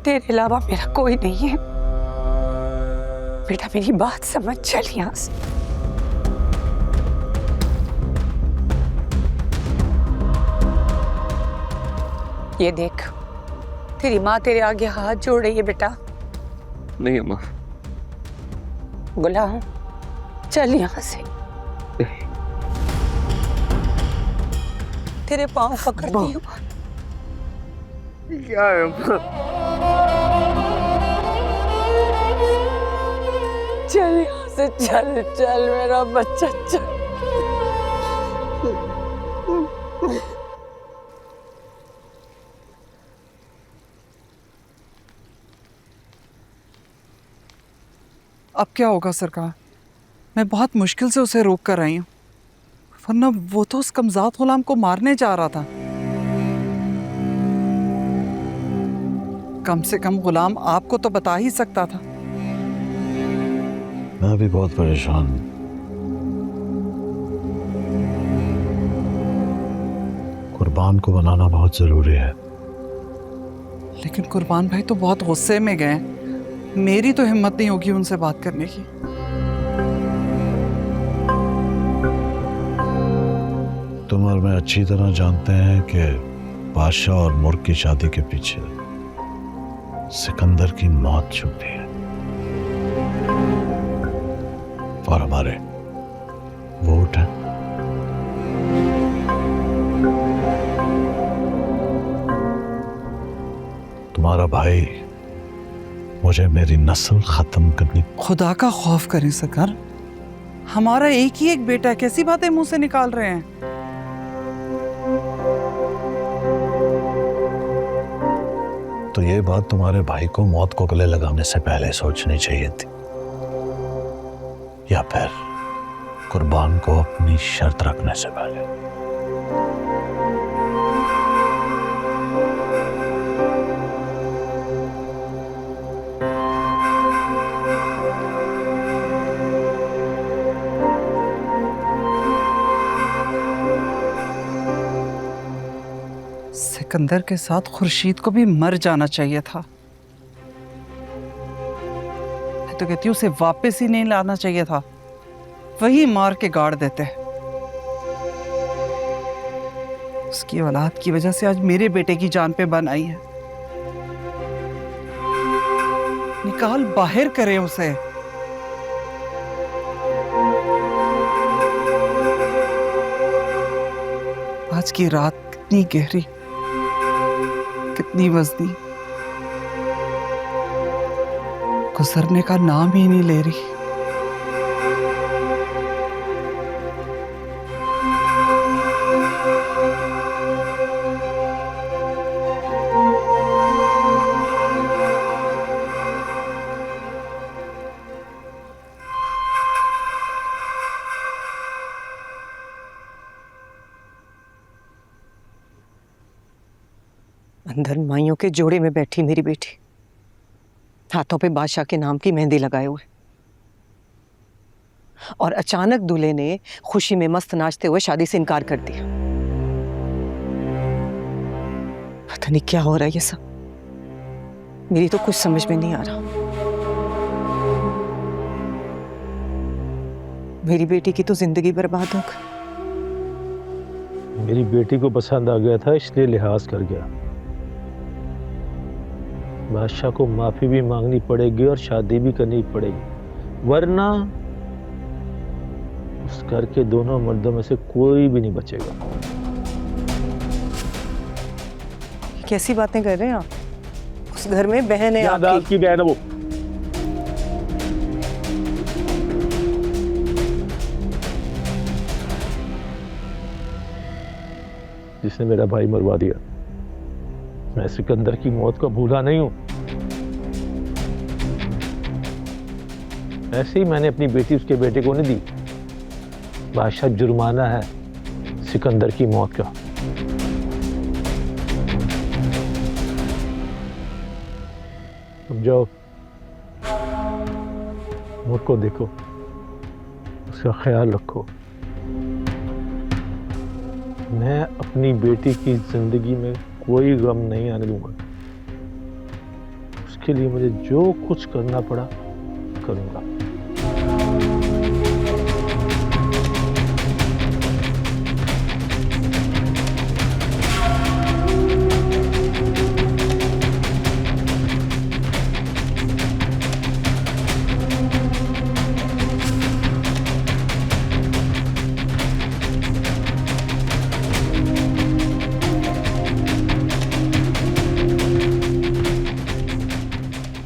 तेरे अलावा मेरा कोई नहीं है। बेटा मेरी बात समझ, चल यहाँ से। ये देख, तेरी माँ तेरे आगे हाथ जोड़ रही है बेटा। नहीं अम्मा। गुलाम, चल यहाँ से। तेरे पाँव पकड़ती हूँ। क्या है अम्मा? चल यहाँ से, चल चल मेरा बच्चा, चल। अब क्या होगा सरकार? मैं बहुत मुश्किल से उसे रोक कर आई हूँ, वरना वो तो उस कमजाद गुलाम को मारने जा रहा था। कम से कम गुलाम आपको तो बता ही सकता था। मैं भी बहुत परेशान हूं। कुर्बान को बनाना बहुत जरूरी है। लेकिन कुर्बान भाई तो बहुत गुस्से में गए, मेरी तो हिम्मत नहीं होगी उनसे बात करने की। तुम और मैं अच्छी तरह जानते हैं कि बादशाह और मुर्ग की शादी के पीछे सिकंदर की मौत छुपी है, और हमारे वोट हैं। तुम्हारा भाई मुझे मेरी नस्ल खत्म करनी। खुदा का खौफ करें सरकार, हमारा एक ही एक बेटा है, कैसी बातें मुंह से निकाल रहे हैं? तो ये बात तुम्हारे भाई को मौत को गले लगाने से पहले सोचनी चाहिए थी, या फिर कुर्बान को अपनी शर्त रखने से पहले। सिकंदर के साथ खुर्शीद को भी मर जाना चाहिए था। मैं तो कहती हूँ उसे वापस ही नहीं लाना चाहिए था, वही मार के गाड़ देते। उसकी औलाद की वजह से आज मेरे बेटे की जान पे बन आई है। निकाल बाहर करे उसे। आज की रात कितनी गहरी, कितनी वजनी, गुजरने का नाम ही नहीं ले रही। अंदर माइयों के जोड़े में बैठी मेरी बेटी, हाथों पे बादशाह के नाम की मेहंदी लगाए हुए, और अचानक दूल्हे ने खुशी में मस्त नाचते हुए शादी से इनकार कर दिया। पता नहीं क्या हो रहा है ये सब, मेरी तो कुछ समझ में नहीं आ रहा। मेरी बेटी की तो जिंदगी बर्बाद हो गई। मेरी बेटी को पसंद आ गया था, इसलिए लिहाज कर गया। बादशाह को माफी भी मांगनी पड़ेगी और शादी भी करनी पड़ेगी, वरना उस घर के दोनों मर्दों में से कोई भी नहीं बचेगा। कैसी बातें कर रहे हैं आप? उस घर में बहन है आपकी बहन है वो। जिसने मेरा भाई मरवा दिया। मैं सिकंदर की मौत को भूला नहीं हूं। ऐसे ही मैंने अपनी बेटी उसके बेटे को नहीं दी। बादशाह जुर्माना है सिकंदर की मौत का। अब जाओ, मुझको देखो, उसका ख्याल रखो। मैं अपनी बेटी की जिंदगी में कोई गम नहीं आने दूंगा। उसके लिए मुझे जो कुछ करना पड़ा करूंगा।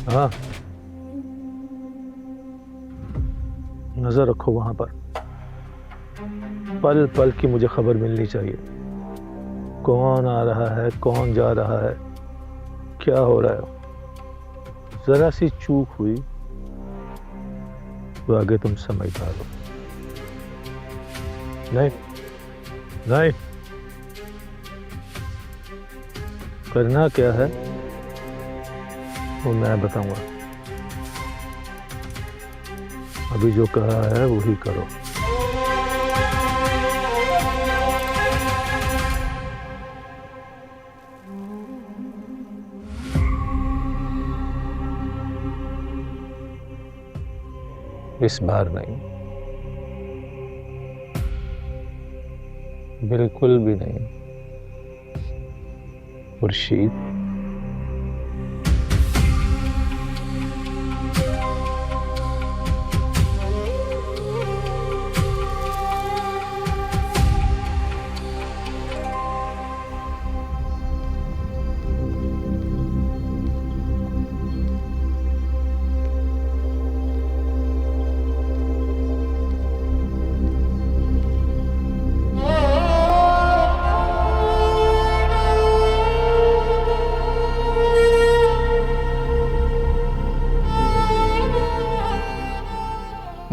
हाँ, नजर रखो वहां पर। पल पल की मुझे खबर मिलनी चाहिए। कौन आ रहा है, कौन जा रहा है, क्या हो रहा है। जरा सी चूक हुई तो आगे तुम समझदार हो। नहीं नहीं, करना क्या है वो मैं बताऊंगा। अभी जो कहा है वही करो। इस बार नहीं, बिल्कुल भी नहीं। खुर्शीद,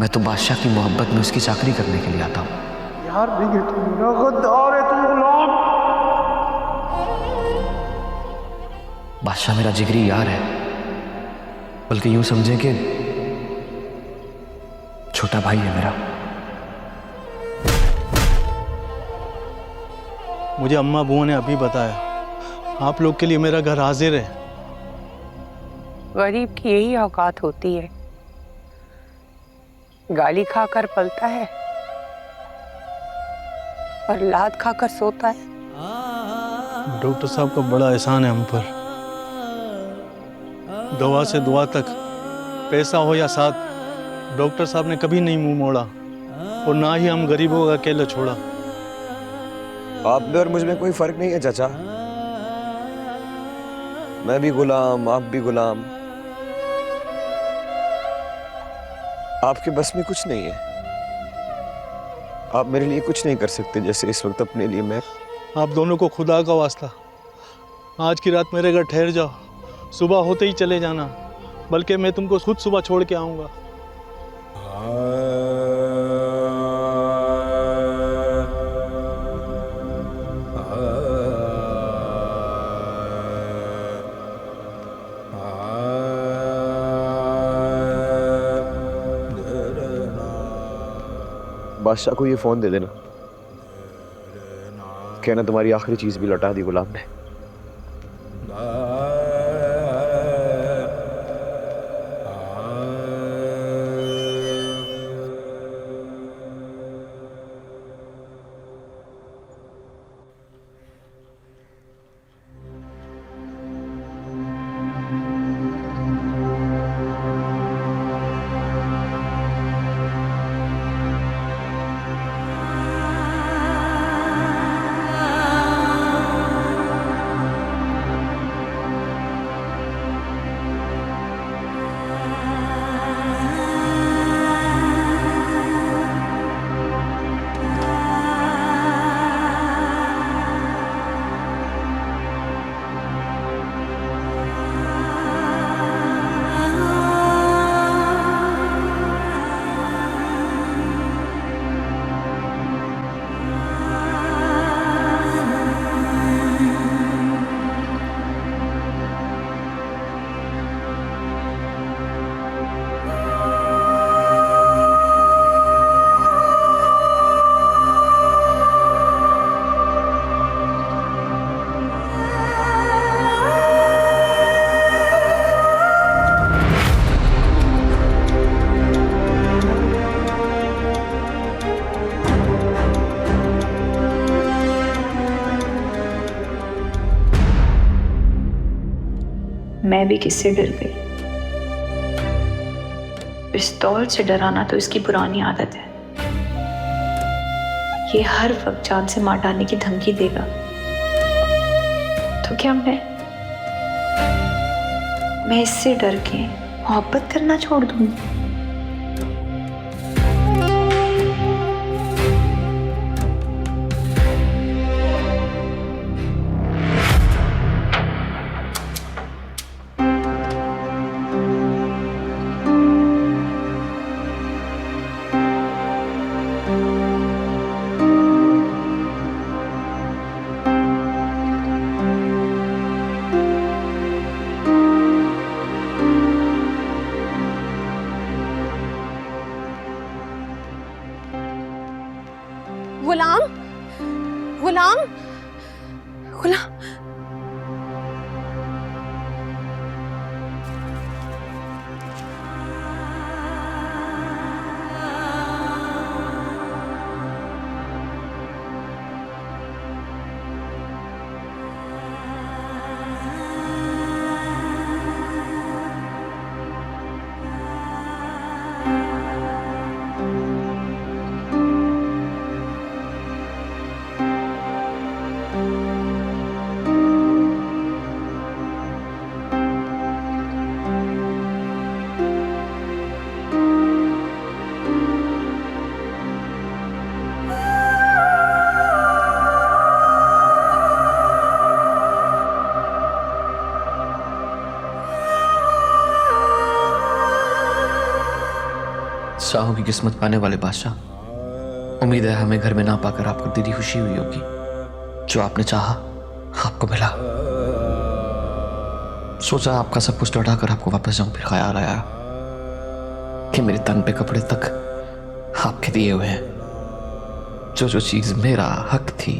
मैं तो बादशाह की मोहब्बत में उसकी चाकरी करने के लिए आता हूँ। यार नहीं, तू मेरा गद्दार है, तू गुलाम। बादशाह मेरा जिगरी यार है, बल्कि यूं समझे कि छोटा भाई है मेरा। मुझे अम्मा बुआ ने अभी बताया आप लोग के लिए मेरा घर हाजिर है। गरीब की यही औकात होती है, गाली खाकर पलता है और लात खाकर सोता है। डॉक्टर साहब का बड़ा एहसान है हम पर। दवा से दुआ तक, पैसा हो या साथ, डॉक्टर साहब ने कभी नहीं मुंह मोड़ा और ना ही हम गरीबों का अकेला छोड़ा। आप में और मुझ में कोई फर्क नहीं है चाचा। मैं भी गुलाम, आप भी गुलाम। आपके बस में कुछ नहीं है। आप मेरे लिए कुछ नहीं कर सकते जैसे इस वक्त अपने लिए मैं। आप दोनों को खुदा का वास्ता, आज की रात मेरे घर ठहर जाओ, सुबह होते ही चले जाना, बल्कि मैं तुमको खुद सुबह छोड़ के आऊंगा। बादशाह को ये फोन दे देना, कहना तुम्हारी आखिरी चीज भी लौटा दी गुलाम ने। मैं भी किससे डर गई। पिस्तौल से डराना तो इसकी पुरानी आदत है। ये हर वक्त जान से मार डालने की धमकी देगा। तो क्या मैं इससे डर के मोहब्बत करना छोड़ दूंगी? गुलाम, गुलाम, गुलाम। शाहों की किस्मत पाने वाले बादशाह, उम्मीद है हमें घर में ना पाकर आपको दिली खुशी हुई होगी। जो आपने चाहा आपको मिला। सोचा आपका सब कुछ लौटा कर आपको वापस जाऊं, फिर ख्याल आया कि मेरे तन पे कपड़े तक आपके दिए हुए हैं। जो चीज मेरा हक थी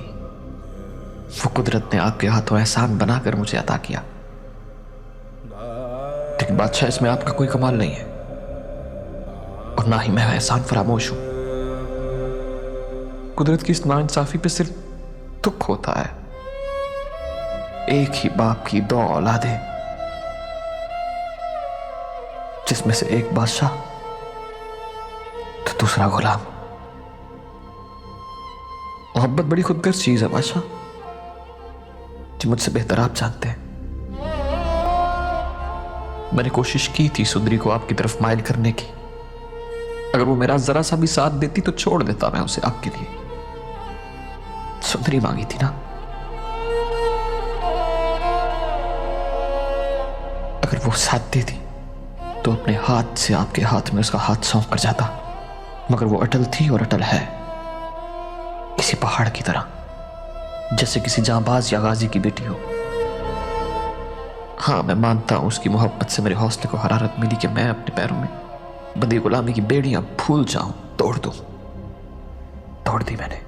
वो कुदरत ने आपके हाथों एहसान बनाकर मुझे अता किया। लेकिन बादशाह, इसमें आपका कोई कमाल नहीं है और ना ही मैं एहसान फरामोश हूं। कुदरत की इस नाइंसाफी पे सिर्फ दुख होता है। एक ही बाप की दो औलादें, जिसमें से एक बादशाह तो दूसरा गुलाम। मोहब्बत बड़ी खुदगर्ज चीज है बादशाह, जो मुझसे बेहतर आप जानते हैं। मैंने कोशिश की थी सुंदरी को आपकी तरफ माइल करने की। अगर वो मेरा जरा सा भी साथ देती तो छोड़ देता मैं उसे आपके लिए। सुंदरी मांगी थी ना। अगर वो साथ देती तो अपने हाथ से आपके हाथ में उसका हाथ सौंप कर जाता। मगर वो अटल थी और अटल है, किसी पहाड़ की तरह, जैसे किसी जांबाज या गाजी की बेटी हो। हाँ, मैं मानता हूं उसकी मोहब्बत से मेरे हौसले को हरारत मिली कि मैं अपने पैरों में बंदी गुलामी की बेड़ियां भूल जाऊं, तोड़ दूं। तोड़ दी मैंने।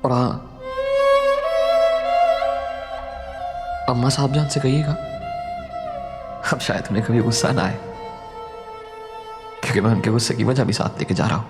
और हाँ, अम्मा साहब जान से कहिएगा अब शायद उन्हें कभी गुस्सा ना आए, क्योंकि मैं उनके गुस्से की वजह भी साथ लेके जा रहा हूं।